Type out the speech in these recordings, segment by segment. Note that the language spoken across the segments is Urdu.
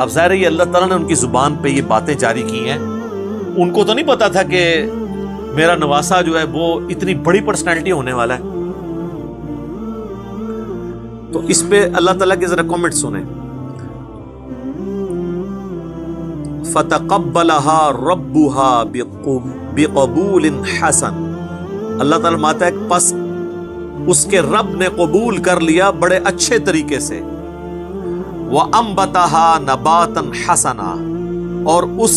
اب ظاہر ہے یہ اللہ تعالیٰ نے ان کی زبان پہ یہ باتیں جاری کی ہیں. ان کو تو نہیں پتا تھا کہ میرا نواسا جو ہے وہ اتنی بڑی پرسنالٹی ہونے والا ہے. تو اس پہ اللہ تعالیٰ کے ذرا کامنٹ سنیں. فَتَقَبَّلَهَا رَبُّهَا بِقَبُولٍ حَسَنٍ. اللہ تعالیٰ فرماتا ہے پس اس کے رب نے قبول کر لیا بڑے اچھے طریقے سے. وَأَنبَتَهَا نَبَاتًا حَسَنًا. اور اس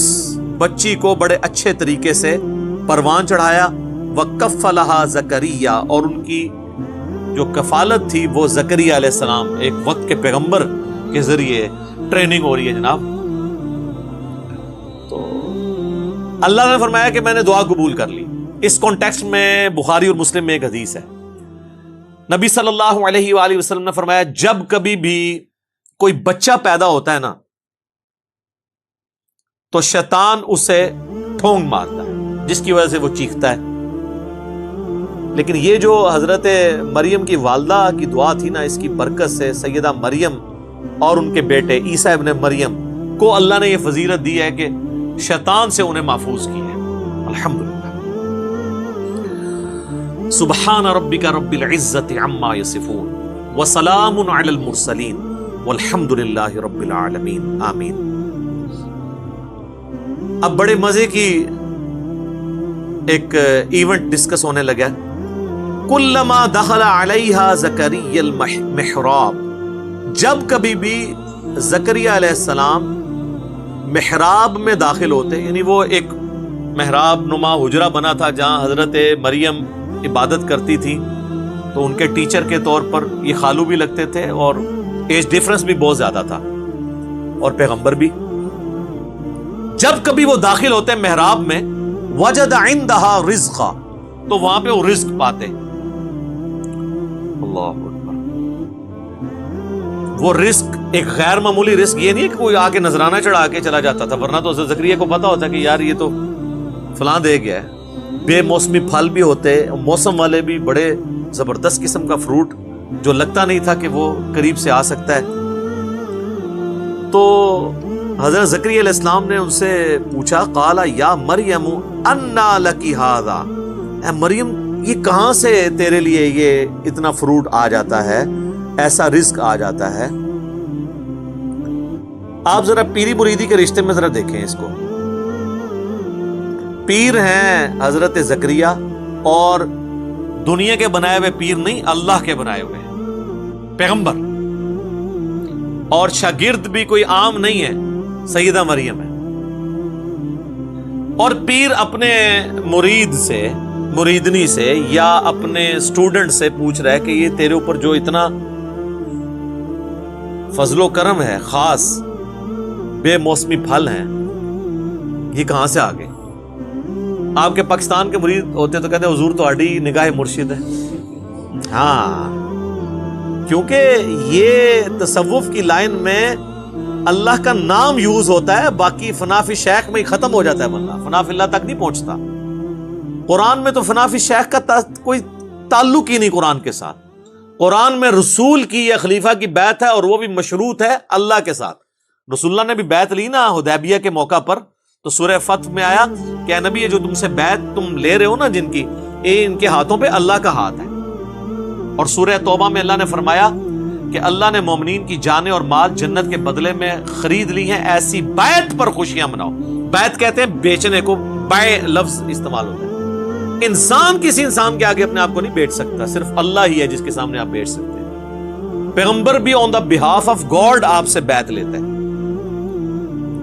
بچی کو بڑے اچھے طریقے سے پروان چڑھایا. وَكَفَّلَهَا زَكَرِيَّا. اور ان کی جو کفالت تھی وہ زکریا علیہ السلام، ایک وقت کے پیغمبر کے ذریعے ٹریننگ ہو رہی ہے جناب. تو اللہ نے فرمایا کہ میں نے دعا قبول کر لی. اس کانٹیکسٹ میں بخاری اور مسلم میں ایک حدیث ہے. نبی صلی اللہ علیہ وآلہ وسلم نے فرمایا جب کبھی بھی کوئی بچہ پیدا ہوتا ہے نا تو شیطان اسے ٹھونگ مارتا ہے جس کی وجہ سے وہ چیختا ہے. لیکن یہ جو حضرت مریم کی والدہ کی دعا تھی نا، اس کی برکت سے سیدہ مریم اور ان کے بیٹے عیسیٰ ابن مریم کو اللہ نے یہ فضیلت دی ہے کہ شیطان سے انہیں محفوظ کی ہے. الحمدللہ. سبحان ربک رب العزت عما یصفون وسلام علی المرسلین والحمد للہ رب العالمین. آمین. اب بڑے مزے کی ایک ایونٹ ڈسکس ہونے لگا. کلما دخل علیہا زکریا المحراب. جب کبھی بھی زکریا علیہ السلام محراب میں داخل ہوتے، یعنی وہ ایک محراب نما حجرہ بنا تھا جہاں حضرت مریم عبادت کرتی تھی، تو ان کے ٹیچر کے طور پر یہ خالو بھی لگتے تھے اور ایج ڈیفرنس بھی بہت زیادہ تھا اور پیغمبر بھی. جب کبھی وہ داخل ہوتے محراب میں وجد عندہا رزقا، تو وہاں پہ وہ رزق پاتے. اللہ اکبر. وہ رزق ایک غیر معمولی رزق، یہ نہیں ہے کہ کوئی آ کے نذرانہ چڑھا کے چلا جاتا تھا، ورنہ تو زکریا کو پتا ہوتا کہ یار یہ تو فلاں دے گیا ہے. بے موسمی پھل بھی ہوتے، موسم والے بھی، بڑے زبردست قسم کا فروٹ جو لگتا نہیں تھا کہ وہ قریب سے آ سکتا ہے. تو حضرت زکریا علیہ السلام نے ان سے پوچھا قال یا مریم انا لکی ھذا. اے مریم یہ کہاں سے تیرے لیے یہ اتنا فروٹ آ جاتا ہے، ایسا رزق آ جاتا ہے. آپ ذرا پیری مریدی کے رشتے میں ذرا دیکھیں اس کو. پیر ہیں حضرت زکریا، اور دنیا کے بنائے ہوئے پیر نہیں، اللہ کے بنائے ہوئے ہیں پیغمبر. اور شاگرد بھی کوئی عام نہیں ہے، سیدہ مریم ہے. اور پیر اپنے مرید سے، مریدنی سے، یا اپنے سٹوڈنٹ سے پوچھ رہا ہے کہ یہ تیرے اوپر جو اتنا فضل و کرم ہے، خاص بے موسمی پھل ہیں، یہ کہاں سے آ گئے؟ آپ کے پاکستان کے مرید ہوتے تو کہتے حضور تو اڈی نگاہ مرشد ہے. ہاں، کیونکہ یہ تصوف کی لائن میں اللہ کا نام یوز ہوتا ہے، باقی فنا فی شیخ میں ہی ختم ہو جاتا ہے، ورنہ فنا فی اللہ تک نہیں پہنچتا. قرآن میں تو فنا فی شیخ کا کوئی تعلق ہی نہیں قرآن کے ساتھ. قرآن میں رسول کی یا خلیفہ کی بیعت ہے، اور وہ بھی مشروط ہے اللہ کے ساتھ. رسول اللہ نے بھی بیعت لی نا حدیبیہ کے موقع پر، تو سورہ فتح میں آیا کہ اے نبی یہ جو تم سے بیعت تم لے رہے ہو نا جن کی، ان کے ہاتھوں پہ اللہ کا ہاتھ ہے. اور سورہ توبہ میں اللہ نے فرمایا کہ اللہ نے مومنین کی جانیں اور مال جنت کے بدلے میں خرید لی ہیں، ایسی بیعت پر خوشیاں مناؤ. بیعت کہتے ہیں بیچنے کو، بائے لفظ استعمال ہوتا ہے. انسان کسی انسان کے آگے اپنے آپ کو نہیں بیچ سکتا، صرف اللہ ہی ہے جس کے سامنے آپ بیچ سکتے ہیں. پیغمبر بھی آن دا بہاف آف گاڈ آپ سے بیعت لیتا ہے.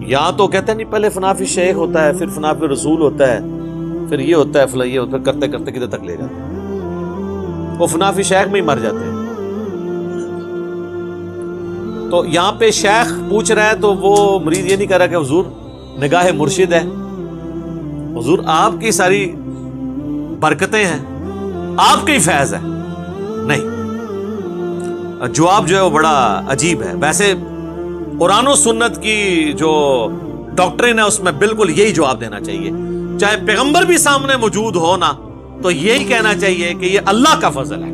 یہاں تو کہتے ہیں نہیں، پہلے فنا فی شیخ ہوتا ہے، پھر فنا فی رسول ہوتا ہے، پھر یہ ہوتا ہے، فلاں یہ ہوتا ہے، کرتے کرتے کدھر تک لے جاتے ہیں. وہ فنا فی شیخ میں ہی مر جاتے ہیں. تو یہاں پہ شیخ پوچھ رہا ہے تو وہ مرید یہ نہیں کہہ رہا کہ حضور نگاہ مرشد ہے، حضور آپ کی ساری برکتیں ہیں، آپ کا ہی فیض ہے. نہیں، جواب جو ہے وہ بڑا عجیب ہے. ویسے قرآن و سنت کی جو ڈاکٹرین ہے اس میں بالکل یہی جواب دینا چاہیے، چاہے پیغمبر بھی سامنے موجود ہو نا تو یہی کہنا چاہیے کہ یہ اللہ کا فضل ہے.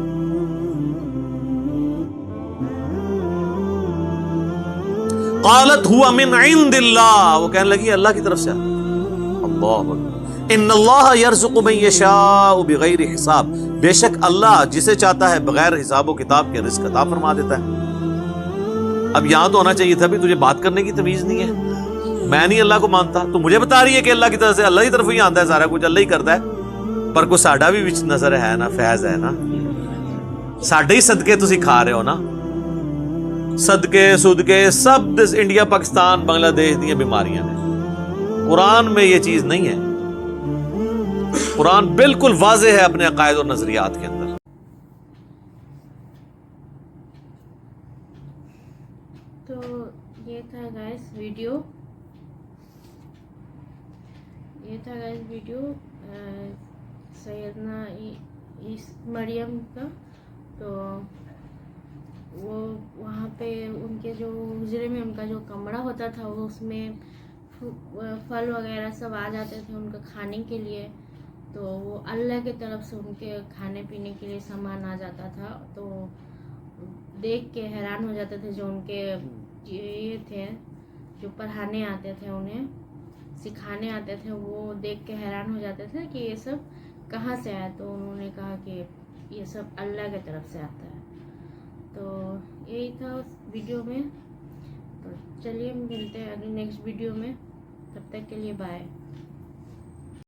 قالت ہوا من عند اللہ، وہ کہنے لگی اللہ کی طرف سے، اللہ ان اللہ یرزق من یشاء بغیر حساب، بے شک اللہ جسے چاہتا ہے بغیر حساب و کتاب کے رزق عطا فرما دیتا ہے۔ اب یہاں تو ہونا چاہیے تھا بھی تجھے بات کرنے کی تمیز نہیں ہے، میں نہیں اللہ کو مانتا، تو مجھے بتا رہی ہے کہ اللہ کی طرف سے، اللہ کی طرف ہی آتا ہے سارا کچھ، اللہ ہی کرتا ہے، پر کوئی ساڈا بھی وچ نظر ہے نا، فیض ہے نا، ساڈے ہی صدقے تسی کھا رہے ہو نا، صدقے صدقے سب انڈیا پاکستان بنگلہ دیش دی بیماریاں نے، قرآن میں یہ چیز نہیں ہے، قرآن بالکل واضح ہے اپنے عقائد اور نظریات کے اندر۔ تو یہ تھا گائز ویڈیو، سیدنا مریم کا۔ تو وہ وہاں پہ ان کے جو حجرے میں ان کا جو کمرہ ہوتا تھا، وہ اس میں پھل وغیرہ سب آ جاتے تھے ان کا کھانے کے لیے، تو وہ اللہ کی طرف سے ان کے کھانے پینے کے لیے سامان آ جاتا تھا، تو دیکھ کے حیران ہو جاتے تھے جو ان کے یہ تھے جو پڑھانے آتے تھے، انہیں سکھانے آتے تھے، وہ دیکھ کے حیران ہو جاتے تھے کہ یہ سب کہاں سے آیا، تو انہوں نے کہا کہ یہ سب اللہ کی طرف سے آتا ہے۔ تو یہی تھا اس ویڈیو میں، تو چلیے ملتے ہیں اگلی نیکسٹ ویڈیو میں، تب تک کے لیے بائے۔